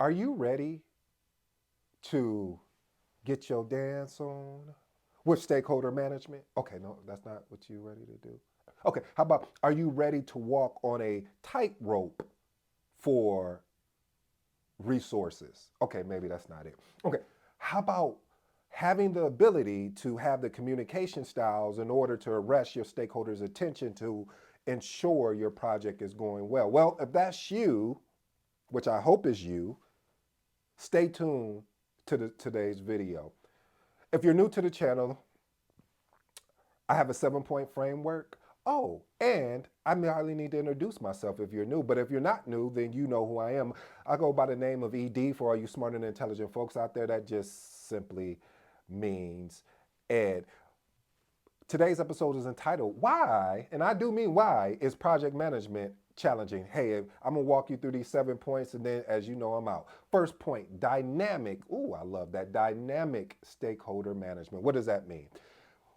Are you ready to get your dance on with stakeholder management? Okay, no, that's not what you're ready to do. Okay, how about are you ready to walk on a tightrope for resources? Okay, maybe that's not it. Okay, how about having the ability to have the communication styles in order to arrest your stakeholders' attention to ensure your project is going well? Well, if that's you, which I hope is you, stay tuned to today's video. If you're new to the channel, I have a 7 point framework. Oh, and I merely need to introduce myself if you're new. But if you're not new, then you know who I am. I go by the name of ED for all you smart and intelligent folks out there. That just simply means Ed. Today's episode is entitled Why, and I do mean why, is project management challenging? Hey, I'm gonna walk you through these 7 points and then as you know, I'm out. First point, dynamic. Ooh, I love that. Dynamic stakeholder management. What does that mean?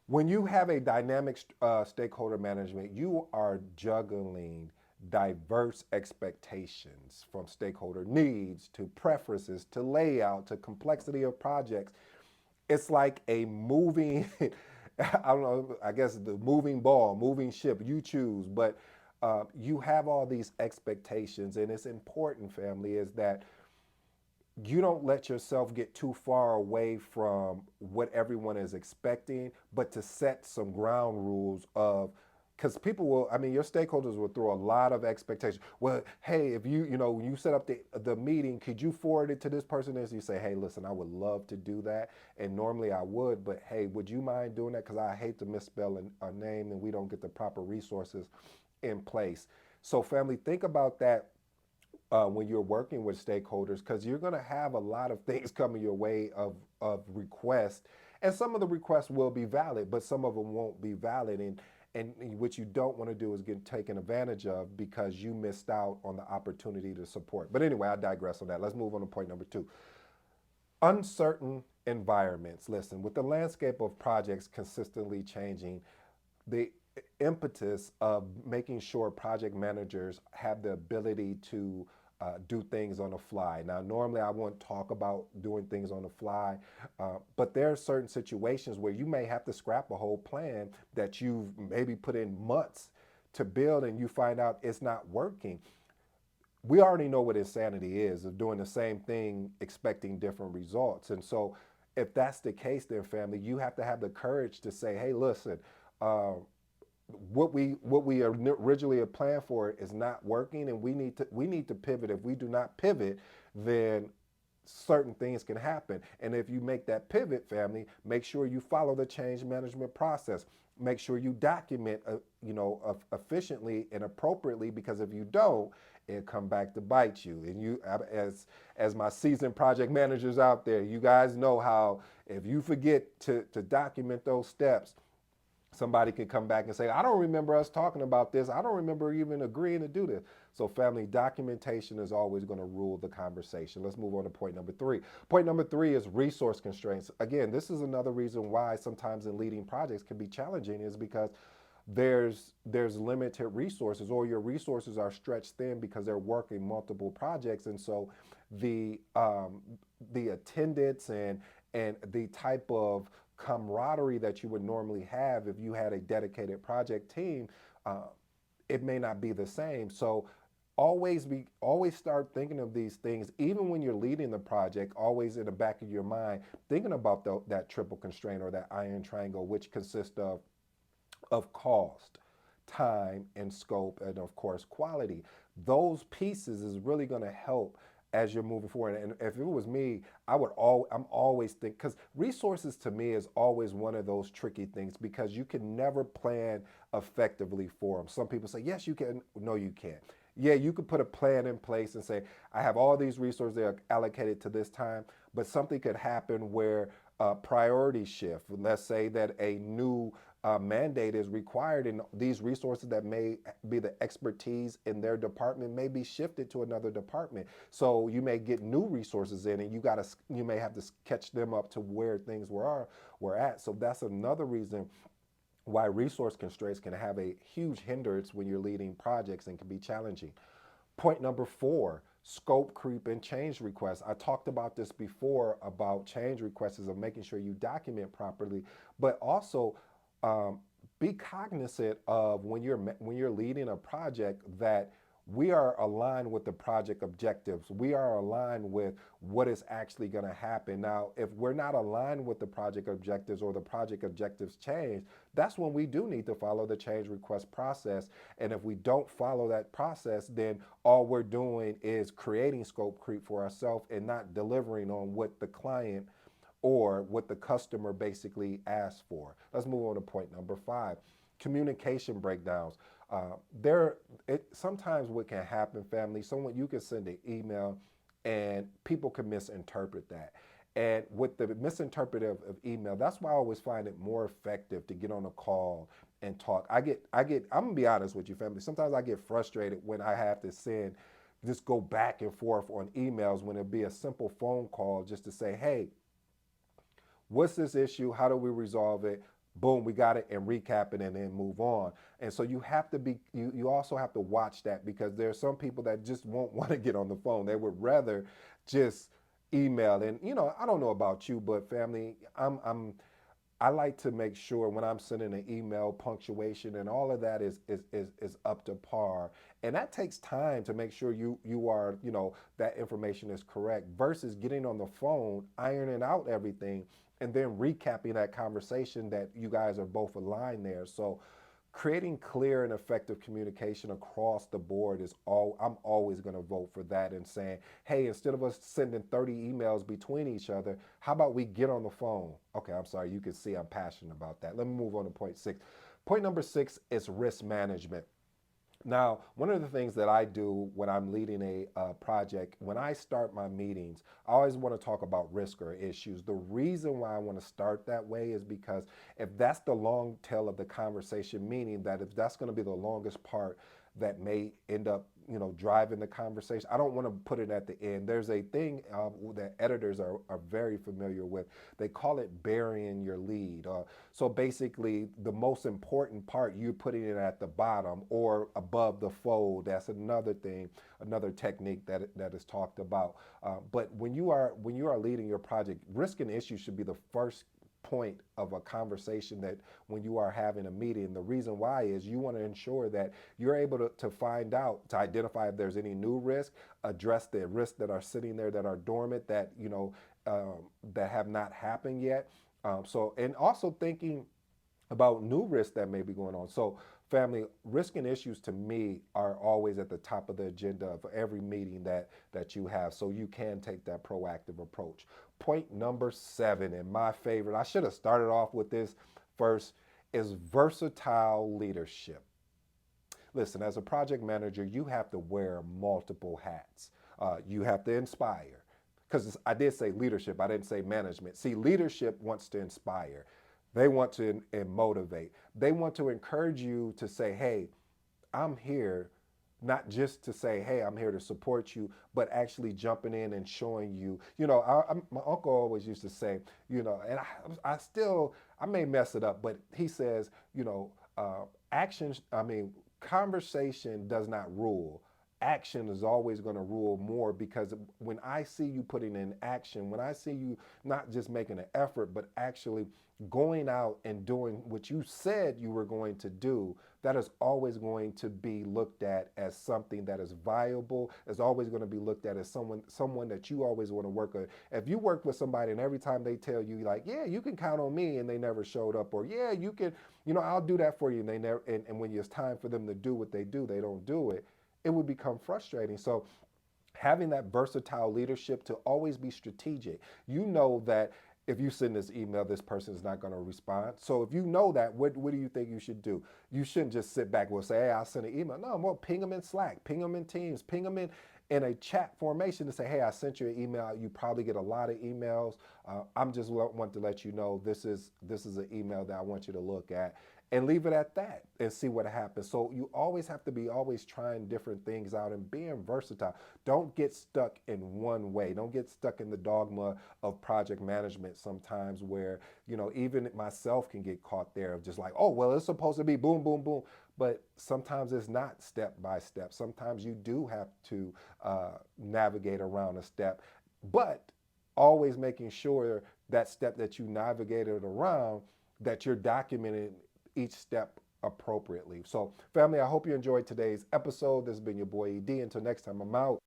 When you have a dynamic stakeholder management, you are juggling diverse expectations from stakeholder needs to preferences to layout to complexity of projects. It's like a moving, I don't know, I guess the moving ball, moving ship, you choose, but you have all these expectations, and it's important, family, is that you don't let yourself get too far away from what everyone is expecting, but to set some ground rules of, because people will, I mean, your stakeholders will throw a lot of expectations. Well, hey, if when you set up the meeting, could you forward it to this person? As you say, hey, listen, I would love to do that. And normally I would, but hey, would you mind doing that? Because I hate to misspell a name and we don't get the proper resources in place. So family, think about that when you're working with stakeholders, because you're going to have a lot of things coming your way of requests, and some of the requests will be valid, but some of them won't be valid, and what you don't want to do is get taken advantage of because you missed out on the opportunity to support. But anyway, I digress on that. Let's move on to point number two. Uncertain environments. Listen, with the landscape of projects consistently changing, the impetus of making sure project managers have the ability to do things on the fly. Now, normally I won't talk about doing things on the fly, but there are certain situations where you may have to scrap a whole plan that you've maybe put in months to build and you find out it's not working. We already know what insanity is of doing the same thing expecting different results. And so if that's the case, then family, you have to have the courage to say, hey, listen, uh, what we originally had planned for is not working, and we need to pivot. If we do not pivot, then certain things can happen. And if you make that pivot, family, make sure you follow the change management process. Make sure you document, efficiently and appropriately, because if you don't, it'll come back to bite you. And you, as my seasoned project managers out there, you guys know how if you forget to document those steps, somebody can come back and say, I don't remember us talking about this. I don't remember even agreeing to do this. So family, documentation is always going to rule the conversation. Let's move on to point number three. Point number three is resource constraints. Again, this is another reason why sometimes in leading projects can be challenging, is because there's limited resources, or your resources are stretched thin because they're working multiple projects. And so the the attendance and the type of camaraderie that you would normally have if you had a dedicated project team, uh, it may not be the same. So always start thinking of these things, even when you're leading the project, always in the back of your mind, thinking about that triple constraint or that iron triangle, which consists of cost, time, and scope, and of course, quality. Those pieces is really going to help as you're moving forward. And if it was me, I'm always think, because resources to me is always one of those tricky things, because you can never plan effectively for them. Some people say, yes, you can. No, you can't. Yeah, you could put a plan in place and say, I have all these resources that are allocated to this time, but something could happen where priority shift. Let's say that a new mandate is required, and these resources that may be the expertise in their department may be shifted to another department. So you may get new resources in, and you may have to catch them up to where things were at. So that's another reason why resource constraints can have a huge hindrance when you're leading projects and can be challenging. Point number four, scope creep and change requests. I talked about this before about change requests of making sure you document properly, but also um, be cognizant of when you're leading a project that we are aligned with the project objectives. We are aligned with what is actually going to happen. Now, if we're not aligned with the project objectives or the project objectives change, that's when we do need to follow the change request process. And if we don't follow that process, then all we're doing is creating scope creep for ourselves and not delivering on what the client or what the customer basically asked for. Let's move on to point number 5, communication breakdowns. There, sometimes what can happen, family, someone you can send an email and people can misinterpret that. And with the misinterpretive of email, that's why I always find it more effective to get on a call and talk. I'm gonna be honest with you, family. Sometimes I get frustrated when I have to just go back and forth on emails when it'd be a simple phone call just to say, hey, what's this issue? How do we resolve it? Boom, we got it, and recap it and then move on. And so you have to be, you also have to watch that because there are some people that just won't want to get on the phone. They would rather just email. And I don't know about you, but family, I like to make sure when I'm sending an email, punctuation and all of that is up to par. And that takes time to make sure you are, that information is correct versus getting on the phone, ironing out everything, and then recapping that conversation that you guys are both aligned there. So creating clear and effective communication across the board is all I'm always going to vote for that and saying, hey, instead of us sending 30 emails between each other, how about we get on the phone? Okay, I'm sorry, you can see I'm passionate about that. Let me move on to point 6. Point number 6 is risk management. Now, one of the things that I do when I'm leading a project, when I start my meetings, I always want to talk about risk or issues. The reason why I want to start that way is because if that's the long tail of the conversation, meaning that if that's going to be the longest part that may end up, driving the conversation, I don't want to put it at the end. There's a thing that editors are very familiar with. They call it burying your lead. So basically, the most important part, you're putting it at the bottom or above the fold. That's another thing, another technique that is talked about. But when you are leading your project, risk and issues should be the first point of a conversation that when you are having a meeting. The reason why is you want to ensure that you're able to find out, to identify if there's any new risk, address the risks that are sitting there that are dormant, that that have not happened yet. And also thinking about new risks that may be going on. So, family, risk and issues to me are always at the top of the agenda of every meeting that you have. So you can take that proactive approach. Point number 7, and my favorite, I should have started off with this first, is versatile leadership. Listen, as a project manager, you have to wear multiple hats. You have to inspire, because I did say leadership, I didn't say management. See, leadership wants to inspire. They want to motivate. They want to encourage you to say, hey, I'm here not just to say, hey, I'm here to support you, but actually jumping in and showing you. My uncle always used to say, and I may mess it up, but he says, actions, conversation does not rule. Action is always going to rule more, because when I see you putting in action, when I see you not just making an effort, but actually going out and doing what you said you were going to do, that is always going to be looked at as something that is viable, is always going to be looked at as someone that you always want to work with. If you work with somebody and every time they tell you like, yeah, you can count on me, and they never showed up, or yeah, you can, I'll do that for you, and they never, and when it's time for them to do what they do, they don't do it, it would become frustrating. So having that versatile leadership to always be strategic. You know that if you send this email, this person is not going to respond. So if you know that, what do you think you should do? You shouldn't just sit back and say, hey, I'll send an email. No, well, ping them in Slack, ping them in Teams, ping them in a chat formation to say, hey, I sent you an email. You probably get a lot of emails. I'm just want to let you know this is an email that I want you to look at, and leave it at that and see what happens. So you always have to be always trying different things out and being versatile. Don't get stuck in one way. Don't get stuck in the dogma of project management sometimes, where, even myself can get caught there of just like, oh, well, it's supposed to be boom, boom, boom. but sometimes it's not step by step. Sometimes you do have to navigate around a step, but always making sure that step that you navigated around, that you're documenting each step appropriately. So family, I hope you enjoyed today's episode. This has been your boy ED. Until next time, I'm out.